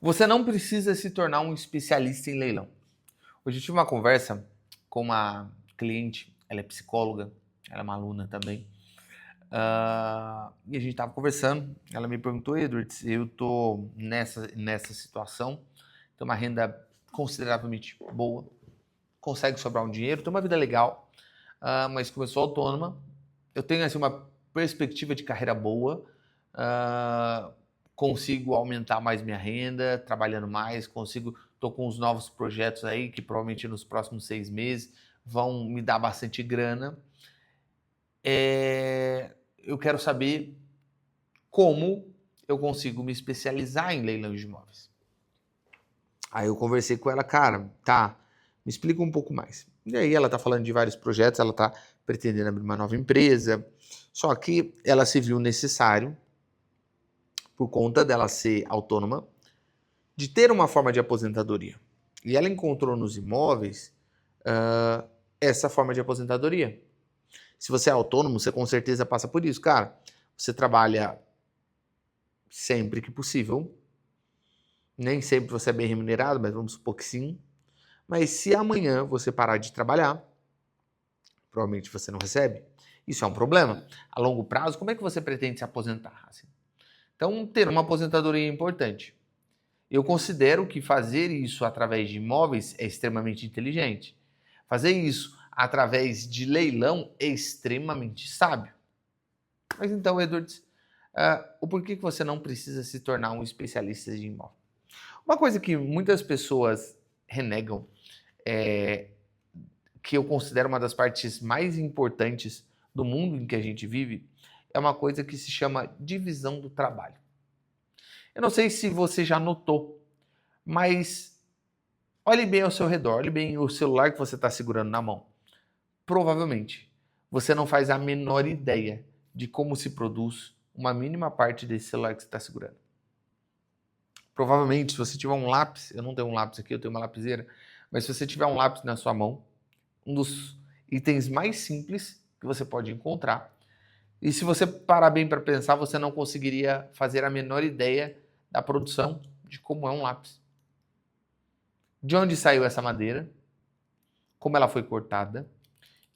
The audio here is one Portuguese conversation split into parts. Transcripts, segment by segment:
Você não precisa se tornar um especialista em leilão. Hoje eu tive uma conversa com uma cliente, ela é psicóloga, ela é uma aluna também, e a gente estava conversando, ela me perguntou, Edward, se eu estou nessa situação, tenho uma renda consideravelmente boa, consegue sobrar um dinheiro, tem uma vida legal, mas como eu sou autônoma, eu tenho assim, uma perspectiva de carreira boa, ah, consigo aumentar mais minha renda, trabalhando mais, estou com uns novos projetos aí que provavelmente nos próximos 6 meses vão me dar bastante grana. Eu quero saber como eu consigo me especializar em leilões de imóveis. Aí eu conversei com ela, cara, tá, me explica um pouco mais. E aí ela tá falando de vários projetos, ela tá pretendendo abrir uma nova empresa, só que ela se viu necessário, por conta dela ser autônoma, de ter uma forma de aposentadoria. E ela encontrou nos imóveis essa forma de aposentadoria. Se você é autônomo, você com certeza passa por isso. Cara, você trabalha sempre que possível. Nem sempre você é bem remunerado, mas vamos supor que sim. Mas se amanhã você parar de trabalhar, provavelmente você não recebe. Isso é um problema. A longo prazo, como é que você pretende se aposentar? Assim? Então, ter uma aposentadoria é importante. Eu considero que fazer isso através de imóveis é extremamente inteligente. Fazer isso através de leilão é extremamente sábio. Mas então, Edwards, o porquê que você não precisa se tornar um especialista de imóvel? Uma coisa que muitas pessoas renegam, que eu considero uma das partes mais importantes do mundo em que a gente vive, é uma coisa que se chama divisão do trabalho. Eu não sei se você já notou, mas olhe bem ao seu redor, olhe bem o celular que você está segurando na mão. Provavelmente, você não faz a menor ideia de como se produz uma mínima parte desse celular que você está segurando. Provavelmente, se você tiver um lápis, eu não tenho um lápis aqui, eu tenho uma lapiseira, mas se você tiver um lápis na sua mão, um dos itens mais simples que você pode encontrar, e se você parar bem para pensar, você não conseguiria fazer a menor ideia da produção de como é um lápis. De onde saiu essa madeira, como ela foi cortada,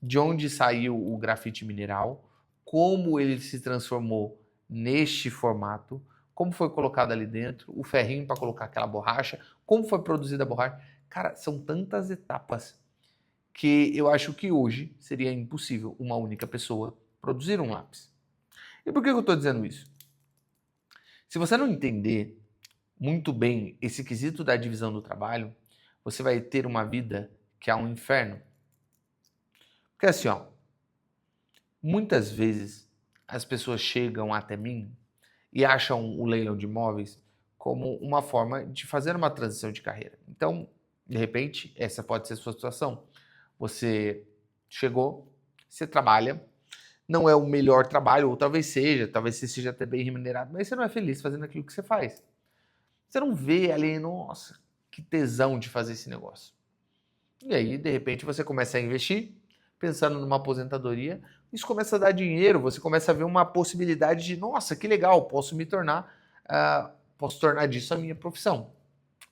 de onde saiu o grafite mineral, como ele se transformou neste formato, como foi colocado ali dentro, o ferrinho para colocar aquela borracha, como foi produzida a borracha. Cara, são tantas etapas que eu acho que hoje seria impossível uma única pessoa produzir um lápis. E por que eu estou dizendo isso? Se você não entender muito bem esse quesito da divisão do trabalho, você vai ter uma vida que é um inferno. Porque assim, ó, muitas vezes as pessoas chegam até mim e acham o leilão de imóveis como uma forma de fazer uma transição de carreira. Então, de repente, essa pode ser a sua situação. Você chegou, você trabalha, não é o melhor trabalho, ou talvez você seja até bem remunerado, mas você não é feliz fazendo aquilo que você faz. Você não vê ali, nossa, que tesão de fazer esse negócio. E aí, de repente, você começa a investir, pensando numa aposentadoria, isso começa a dar dinheiro, você começa a ver uma possibilidade de, nossa, que legal, posso tornar disso a minha profissão.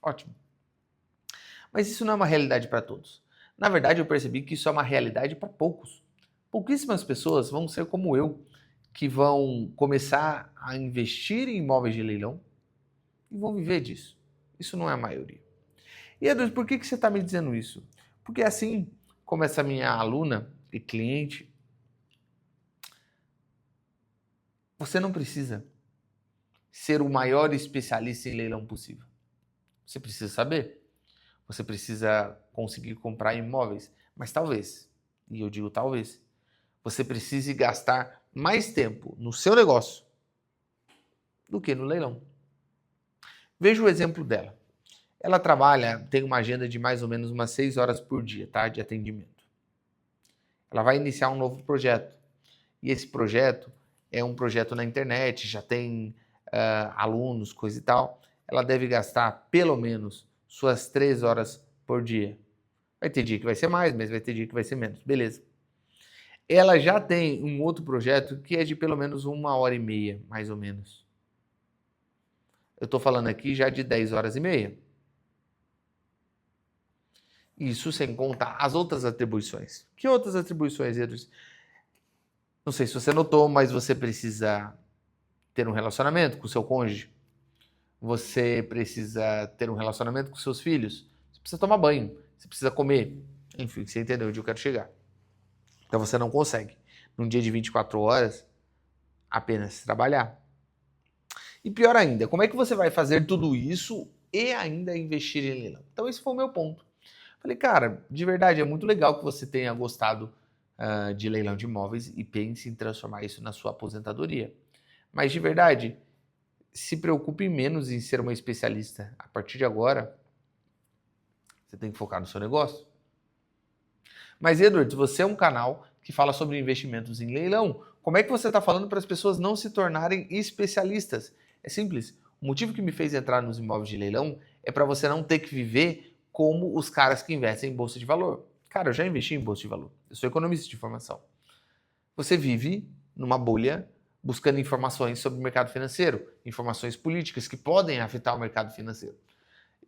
Ótimo. Mas isso não é uma realidade para todos. Na verdade, eu percebi que isso é uma realidade para poucos. Pouquíssimas pessoas vão ser como eu, que vão começar a investir em imóveis de leilão e vão viver disso. Isso não é a maioria. E Edson, por que você está me dizendo isso? Porque assim como essa minha aluna e cliente, você não precisa ser o maior especialista em leilão possível. Você precisa saber. Você precisa conseguir comprar imóveis. Mas talvez, e eu digo talvez, você precise gastar mais tempo no seu negócio do que no leilão. Veja o exemplo dela. Ela trabalha, tem uma agenda de mais ou menos umas 6 horas por dia, tá, de atendimento. Ela vai iniciar um novo projeto. E esse projeto é um projeto na internet, já tem alunos, coisa e tal. Ela deve gastar pelo menos suas 3 horas por dia. Vai ter dia que vai ser mais, mas vai ter dia que vai ser menos. Beleza. Ela já tem um outro projeto que é de pelo menos 1 hora e meia, mais ou menos. Eu estou falando aqui já de 10 horas e meia. Isso sem contar as outras atribuições. Que outras atribuições, Edros? Não sei se você notou, mas você precisa ter um relacionamento com o seu cônjuge. Você precisa ter um relacionamento com seus filhos. Você precisa tomar banho. Você precisa comer. Enfim, você entendeu onde eu quero chegar. Então você não consegue, num dia de 24 horas, apenas trabalhar. E pior ainda, como é que você vai fazer tudo isso e ainda investir em leilão? Então esse foi o meu ponto. Falei, cara, de verdade, é muito legal que você tenha gostado de leilão de imóveis e pense em transformar isso na sua aposentadoria. Mas de verdade, se preocupe menos em ser uma especialista. A partir de agora, você tem que focar no seu negócio. Mas, Edward, você é um canal que fala sobre investimentos em leilão. Como é que você está falando para as pessoas não se tornarem especialistas? É simples. O motivo que me fez entrar nos imóveis de leilão é para você não ter que viver como os caras que investem em bolsa de valor. Cara, eu já investi em bolsa de valor. Eu sou economista de formação. Você vive numa bolha buscando informações sobre o mercado financeiro, informações políticas que podem afetar o mercado financeiro.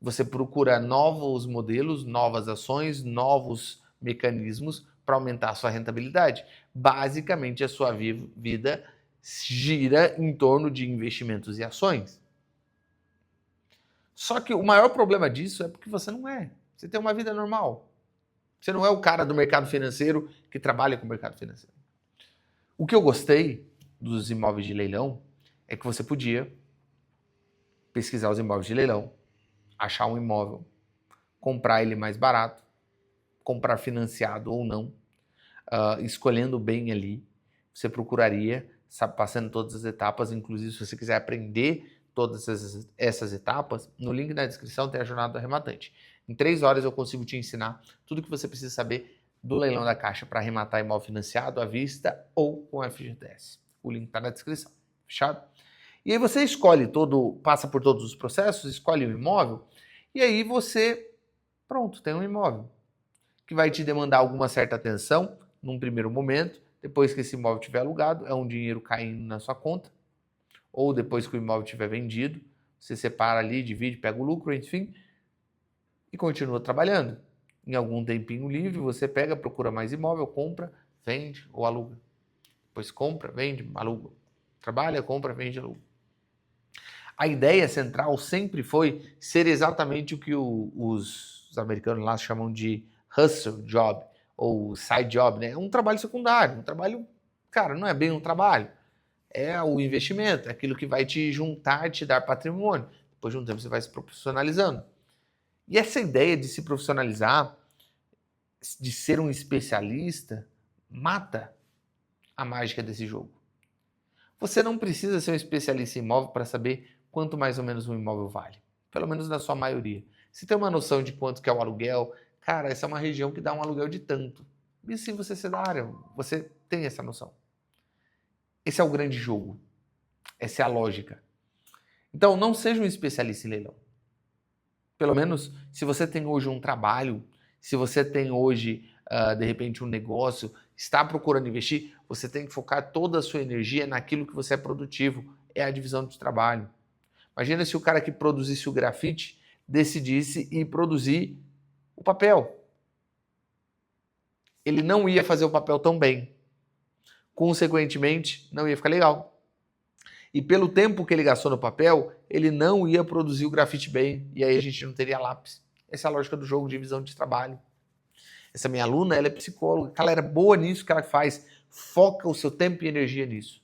Você procura novos modelos, novas ações, novos mecanismos para aumentar a sua rentabilidade. Basicamente, a sua vida gira em torno de investimentos e ações. Só que o maior problema disso é porque você não é. Você tem uma vida normal. Você não é o cara do mercado financeiro que trabalha com o mercado financeiro. O que eu gostei dos imóveis de leilão é que você podia pesquisar os imóveis de leilão, achar um imóvel, comprar ele mais barato, comprar financiado ou não, escolhendo bem ali. Você procuraria, passando todas as etapas, inclusive se você quiser aprender todas essas etapas, no link da descrição tem a jornada do arrematante. Em 3 horas eu consigo te ensinar tudo que você precisa saber do leilão da Caixa para arrematar imóvel financiado à vista ou com FGTS. O link está na descrição. Fechado? E aí você escolhe passa por todos os processos, escolhe um imóvel, e aí você, pronto, tem um imóvel que vai te demandar alguma certa atenção num primeiro momento. Depois que esse imóvel estiver alugado, é um dinheiro caindo na sua conta, ou depois que o imóvel estiver vendido, você separa ali, divide, pega o lucro, enfim, e continua trabalhando. Em algum tempinho livre, você pega, procura mais imóvel, compra, vende ou aluga. Depois compra, vende, aluga. Trabalha, compra, vende, aluga. A ideia central sempre foi ser exatamente o que os americanos lá chamam de hustle job, ou side job, né? É um trabalho secundário, um trabalho, cara, não é bem um trabalho. É o investimento, é aquilo que vai te juntar, te dar patrimônio. Depois de um tempo você vai se profissionalizando. E essa ideia de se profissionalizar, de ser um especialista, mata a mágica desse jogo. Você não precisa ser um especialista em imóvel para saber quanto mais ou menos um imóvel vale. Pelo menos na sua maioria. Se tem uma noção de quanto que é o aluguel, cara, essa é uma região que dá um aluguel de tanto. E se você ser da área, você tem essa noção. Esse é o grande jogo. Essa é a lógica. Então, não seja um especialista em leilão. Pelo menos, se você tem hoje um trabalho, se você tem hoje, de repente, um negócio, está procurando investir, você tem que focar toda a sua energia naquilo que você é produtivo. É a divisão de trabalho. Imagina se o cara que produzisse o grafite decidisse ir produzir o papel. Ele não ia fazer o papel tão bem. Consequentemente, não ia ficar legal. E pelo tempo que ele gastou no papel, ele não ia produzir o grafite bem. E aí a gente não teria lápis. Essa é a lógica do jogo de divisão de trabalho. Essa minha aluna, ela é psicóloga. Ela era boa nisso que ela faz. Foca o seu tempo e energia nisso.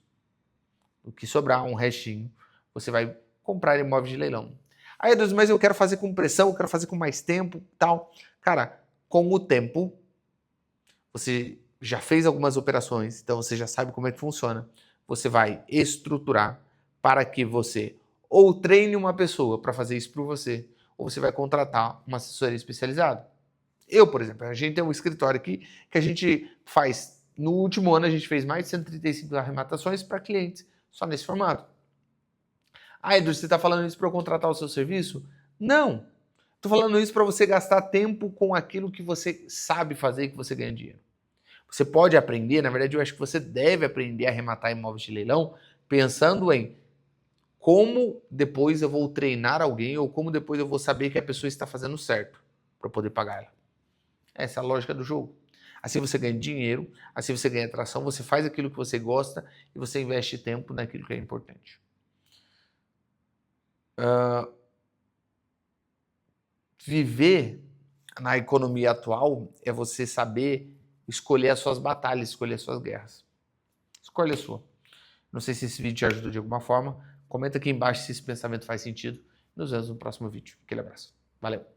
O que sobrar, um restinho, você vai comprar imóveis de leilão. Aí, Deus, mas eu quero fazer com pressão, eu quero fazer com mais tempo, tal. Cara, com o tempo, você já fez algumas operações, então você já sabe como é que funciona. Você vai estruturar para que você ou treine uma pessoa para fazer isso por você, ou você vai contratar uma assessoria especializada. Eu, por exemplo, a gente tem um escritório aqui que a gente faz, no último ano a gente fez mais de 135 arrematações para clientes, só nesse formato. Ah, Edu, você está falando isso para eu contratar o seu serviço? Não. Estou falando isso para você gastar tempo com aquilo que você sabe fazer e que você ganha dinheiro. Você pode aprender, na verdade eu acho que você deve aprender a arrematar imóveis de leilão pensando em como depois eu vou treinar alguém ou como depois eu vou saber que a pessoa está fazendo certo para poder pagar ela. Essa é a lógica do jogo. Assim você ganha dinheiro, assim você ganha atração, você faz aquilo que você gosta e você investe tempo naquilo que é importante. Viver na economia atual é você saber escolher as suas batalhas, escolher as suas guerras. Escolha a sua. Não sei se esse vídeo te ajudou de alguma forma. Comenta aqui embaixo se esse pensamento faz sentido. Nos vemos no próximo vídeo. Aquele abraço. Valeu!